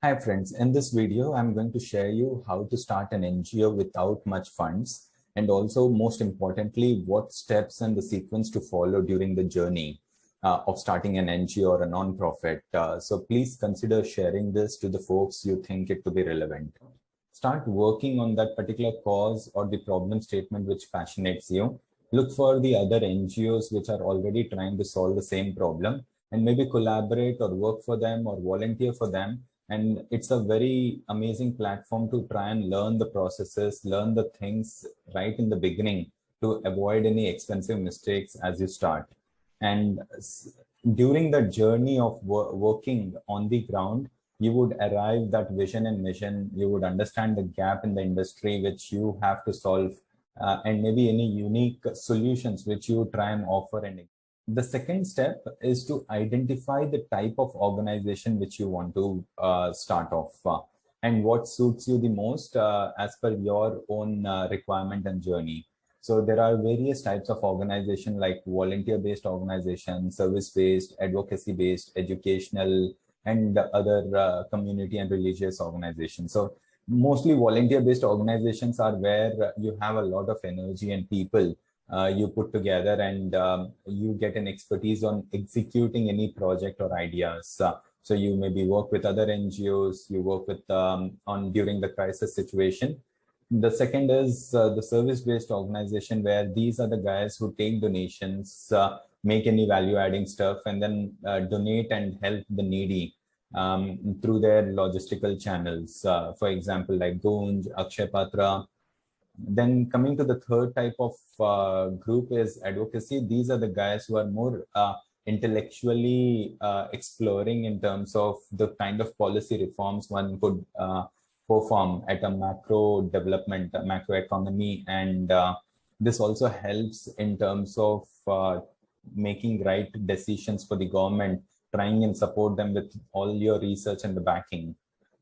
Hi friends, in this video, I'm going to share you how to start an NGO without much funds, and also most importantly, what steps and the sequence to follow during the journey of starting an NGO or a non-profit. So please consider sharing this to the folks you think it to be relevant. Start working on that particular cause or the problem statement which passionates you. Look for the other NGOs which are already trying to solve the same problem and maybe collaborate or work for them or volunteer for them. And it's a very amazing platform to try and learn the processes, learn the things right in the beginning to avoid any expensive mistakes as you start. And during the journey of working on the ground, you would arrive that vision and mission. You would understand the gap in the industry which you have to solve, and maybe any unique solutions which you try and offer. And the second step is to identify the type of organization which you want to start off and what suits you the most as per your own requirement and journey. So there are various types of organization like volunteer-based organization, service-based, advocacy-based, educational, and other community and religious organizations. So mostly volunteer-based organizations are where you have a lot of energy and people you put together, and you get an expertise on executing any project or ideas. So you maybe work with other NGOs, you work with on during the crisis situation. The second is the service-based organization, where these are the guys who take donations, make any value-adding stuff, and then donate and help the needy through their logistical channels. For example, like Gunj, Akshay Patra. Then coming to the third type of group is advocacy. These are the guys who are more intellectually exploring in terms of the kind of policy reforms one could perform at a macro development, macro economy. And this also helps in terms of making right decisions for the government, trying and support them with all your research and the backing.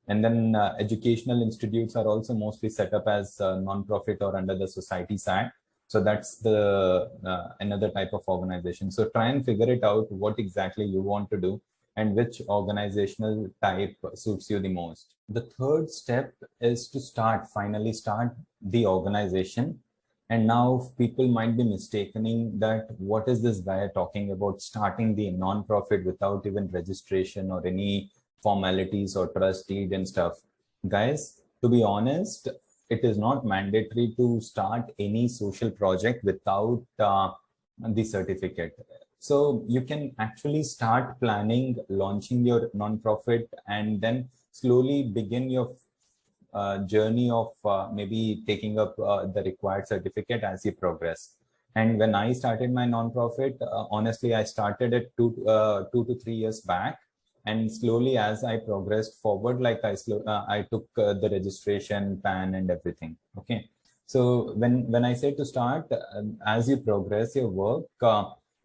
And then educational institutes are also mostly set up as non-profit or under the Societies Act. So that's the another type of organization. So try and figure it out what exactly you want to do and which organizational type suits you the most. The third step is to finally start the organization. And now people might be mistaking that what is this guy talking about starting the non-profit without even registration or any formalities or trust deed and stuff. Guys, to be honest, it is not mandatory to start any social project without the certificate. So you can actually start planning, launching your non-profit, and then slowly begin your journey of maybe taking up the required certificate as you progress. And when I started my non-profit, honestly, I started it 2 to 3 years back. And slowly, as I progressed forward, like I took the registration, PAN, and everything. Okay. So when I say to start, as you progress your work,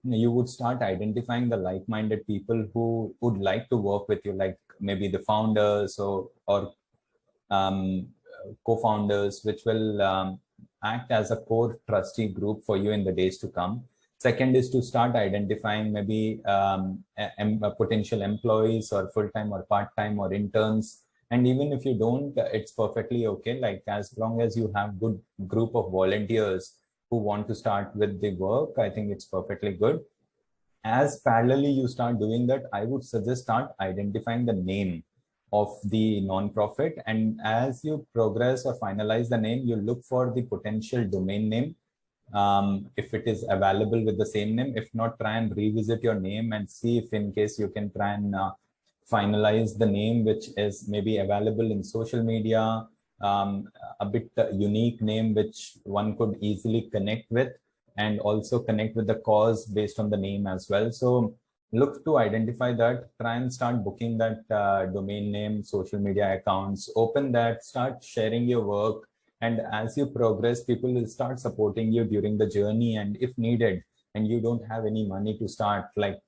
you would start identifying the like-minded people who would like to work with you, like maybe the founders or co-founders, which will act as a core trustee group for you in the days to come. Second is to start identifying maybe potential employees or full-time or part-time or interns. And even if you don't, it's perfectly okay. Like as long as you have good group of volunteers who want to start with the work, I think it's perfectly good. As parallelly you start doing that, I would suggest start identifying the name of the non-profit. And as you progress or finalize the name, you look for the potential domain name. If it is available with the same name. If not, try and revisit your name and see if in case you can try and finalize the name which is maybe available in social media, a bit unique name which one could easily connect with, and also connect with the cause based on the name as well. So look to identify that, try and start booking that domain name, social media accounts, open that, start sharing your work. And as you progress, people will start supporting you during the journey. And if needed, and you don't have any money to start, like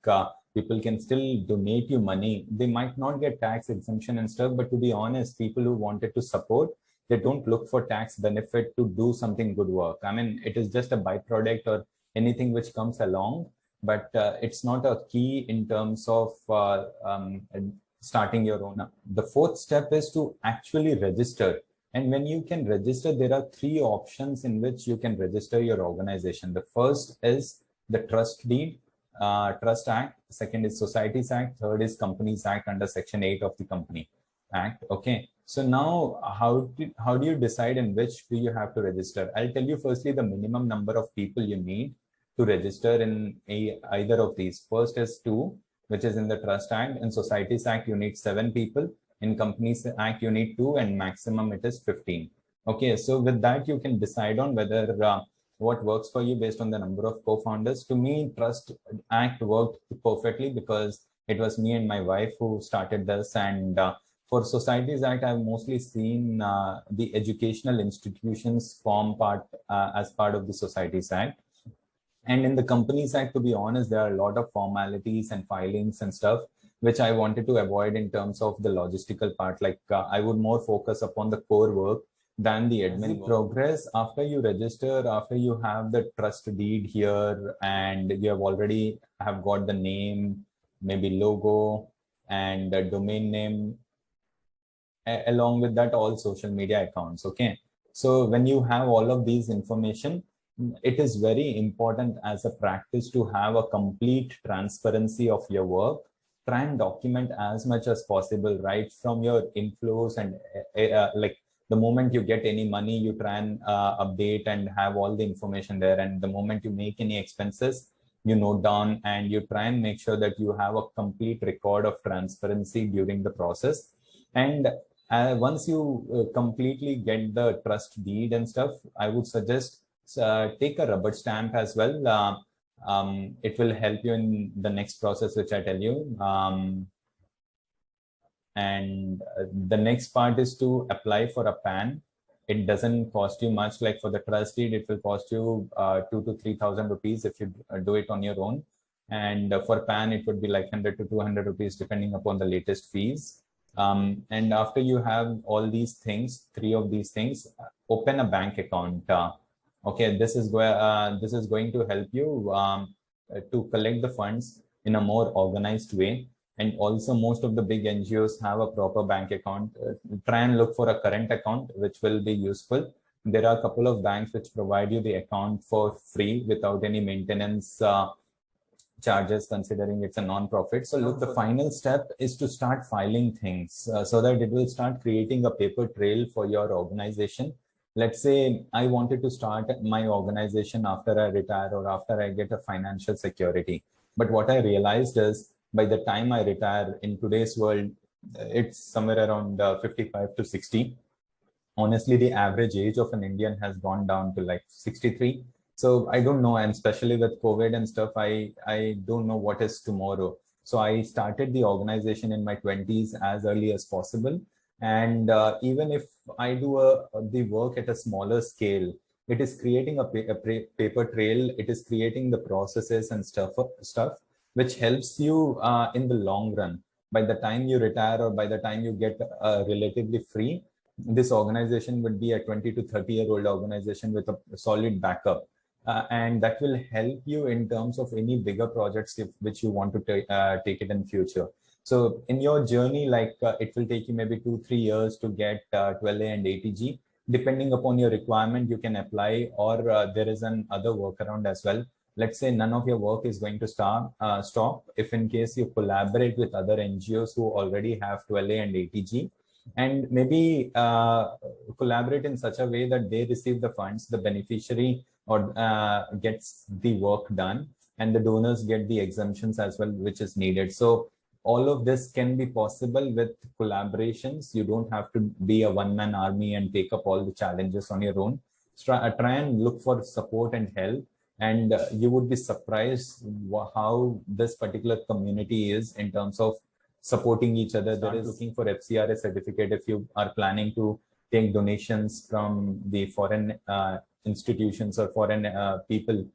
people can still donate you money. They might not get tax exemption and stuff, but to be honest, people who wanted to support, they don't look for tax benefit to do something good work. I mean, it is just a byproduct or anything which comes along, but it's not a key in terms of starting your own. The fourth step is to actually register. And when you can register, there are three options in which you can register your organization. The first is the trust deed, trust act. Second is societies act. Third is companies act under section 8 of the company act. Okay. So now how do you decide in which do you have to register? I'll tell you firstly the minimum number of people you need to register in either of these. First is 2, which is in the Trust Act. In Societies Act, you need 7 people. In Companies Act, you need 2, and maximum it is 15. Okay, so with that, you can decide on whether what works for you based on the number of co-founders. To me, Trust Act worked perfectly because it was me and my wife who started this. And for Societies Act, I've mostly seen the educational institutions form part as part of the Societies Act. And in the Companies Act, to be honest, there are a lot of formalities and filings and stuff, which I wanted to avoid in terms of the logistical part. Like I would more focus upon the core work than the admin progress. After you register, after you have the trust deed here, and you have already have got the name, maybe logo and the domain name, along with that, all social media accounts. Okay. So when you have all of these information, it is very important as a practice to have a complete transparency of your work. Try and document as much as possible, right from your inflows, and like the moment you get any money, you try and update and have all the information there. And the moment you make any expenses, you note down, and you try and make sure that you have a complete record of transparency during the process. And once you completely get the trust deed and stuff, I would suggest take a rubber stamp as well. It will help you in the next process, which I tell you. And the next part is to apply for a PAN. It doesn't cost you much. Like for the trust deed, it will cost you 2,000 to 3,000 rupees if you do it on your own. And for PAN, it would be like 100 to 200 rupees, depending upon the latest fees. And after you have all these things, 3 of these things, open a bank account. Okay, this is going to help you to collect the funds in a more organized way. And also, most of the big NGOs have a proper bank account. Try and look for a current account, which will be useful. There are a couple of banks which provide you the account for free without any maintenance charges, considering it's a non-profit. So look, the final step is to start filing things so that it will start creating a paper trail for your organization. Let's say I wanted to start my organization after I retire or after I get a financial security. But what I realized is by the time I retire in today's world, it's somewhere around 55 to 60. Honestly, the average age of an Indian has gone down to like 63. So I don't know, and especially with COVID and stuff, I don't know what is tomorrow. So I started the organization in my 20s as early as possible. And even if I do the work at a smaller scale, it is creating a paper trail. It is creating the processes and stuff which helps you in the long run. By the time you retire or by the time you get relatively free, this organization would be a 20 to 30-year-old organization with a solid backup. And that will help you in terms of any bigger projects which you want to take it in future. So in your journey, like it will take you maybe 2-3 years to get 12A and 80G. Depending upon your requirement, you can apply, or there is an other workaround as well. Let's say none of your work is going to stop. If in case you collaborate with other NGOs who already have 12A and 80G, and maybe collaborate in such a way that they receive the funds, the beneficiary or gets the work done, and the donors get the exemptions as well, which is needed. So all of this can be possible with collaborations. You don't have to be a one-man army and take up all the challenges on your own. Try and look for support and help, and you would be surprised how this particular community is in terms of supporting each other. There is looking for FCRA certificate if you are planning to take donations from the foreign institutions or foreign people.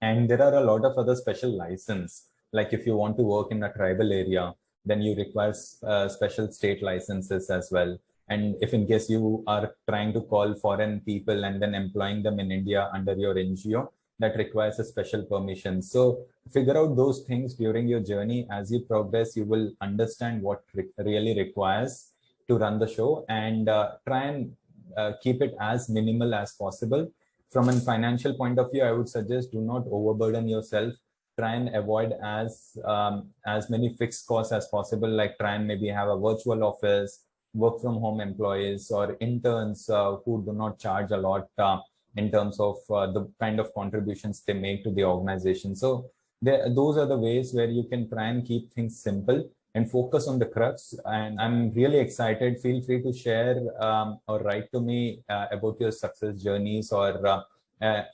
And there are a lot of other special license. Like if you want to work in a tribal area, then you require special state licenses as well. And if in case you are trying to call foreign people and then employing them in India under your NGO, that requires a special permission. So figure out those things during your journey. As you progress, you will understand what really requires to run the show, and try and keep it as minimal as possible. From a financial point of view, I would suggest do not overburden yourself. Try and avoid as many fixed costs as possible, like try and maybe have a virtual office, work from home employees or interns who do not charge a lot in terms of the kind of contributions they make to the organization. So those are the ways where you can try and keep things simple and focus on the crux. And I'm really excited. Feel free to share or write to me about your success journeys or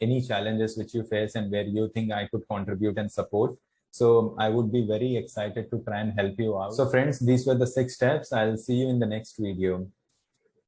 any challenges which you face and where you think I could contribute and support. So I would be very excited to try and help you out. So friends, these were the 6 steps. I'll see you in the next video.